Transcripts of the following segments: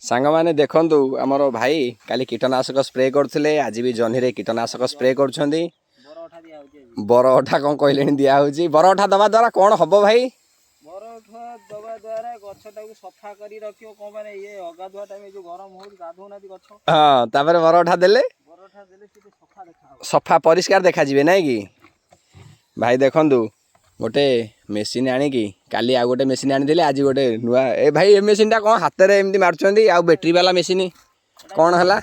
सांग मैंने देखु आमर भाई काली कीटनाशक स्प्रे करते आज भी जह्नी रे कीटनाशक स्प्रे कर बरअठा कौन कहले दिहे बरअठा दवा द्वारा कौन हम भाई बरअठा दवा द्वारा गछटा को सफा करी रखियो को माने ये अगाधुआ टाइम जो गरम हो गाधो ना गछ हां तापर बरअठा देले से सफा देखा सफा परिष्कार देखा जिवे नै कि भाई देखंतु गोटे मेसीन आनिकी काली आ गोटे मेसीन आनी दिले आज गोटे नुआ ए भाई ए मेसीन टा कौन हाथ रे एमती मारचंदी आ बैटरी वाला मेसीन कौन हला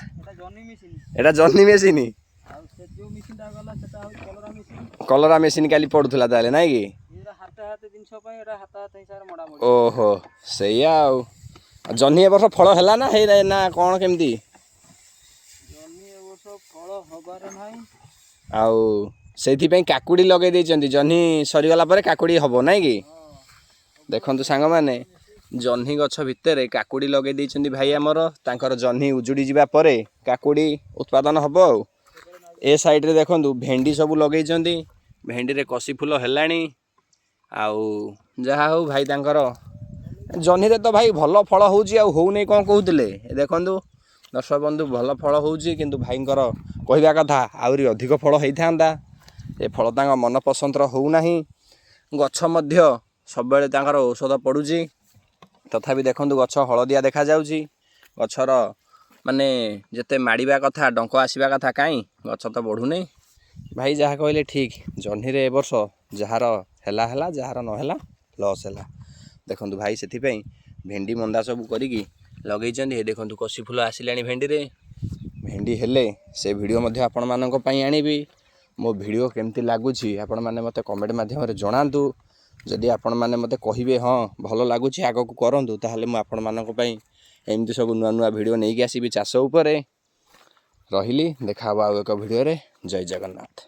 एटा जर्नी मेसीन आ से जो मेसीन टा गला सेटा हो कलरा मेसीन कलरा मेसीन काली पड़ुथला ताले नै कि एरा हाथ हाथ जिंस पय एरा हाथ हाथ हिसाब मडा मडी ओहो सैया जर्नी ए वर्ष फल हला ना हे ना कौन केमती जर्नी ए वर्ष फल हबार नाही आउ से काकुड़ी लगे देइचंती जह्नी सरीगला पर काकुड़ी हबो नै कि देखंतु सांग माने जह्नी गछ भितर काकुड़ी लगे देइचंती भाई हमर तांकर जह्नी उजुड़ी जिबा परे काकुड़ी उत्पादन हबो ए साइड रे देखंतु भेंडी सब लगेइचंती भेंडी रे कसी फूल हेलाणी आउ जहा हो भाई तांकर जह्नी रे तो भाई भल फल होउची आ होउ नै कोन कहउतले देखंतु दर्शक बंधु भल फल होउची किंतु भाईंकर कहवा कथा आउरी अधिक फल होइथांदा ए फल तांग मन पसंदर होउना गछ मध्य सब बेले तांकर औषध पड़ुची तथापि देखंतु गछ हलदिया देखा जाउची गछर माने जते माड़ीबा कथा डंक आसीबा कथा काई गछ तो बढ़ुनी भाई जहा कहले ठीक जह्नी रे ए वर्ष जहार हेला हेला जहार न हेला लॉस हेला देखंतु भाई सेति पई भेंडी मंदा सब करिकी लगेइचंदी हे देखंतु कसी फूल आसिलानी भेंडी रे भेंडी हेले से वीडियो मध्ये आपण मानक पई आनिबी मो वीडियो केमती लागुची आपण माने मते कमेंट माध्यम रे जणांतु जदि आपण माने मते कहिबे हां भलो लागुची आगो को करंतु ताहाले मु आपण मानक पई एमती सब नुआ नुआ वीडियो नेकी आसीबी चाष ऊपर रहिली देखा एक वीडियो रे जय जगन्नाथ।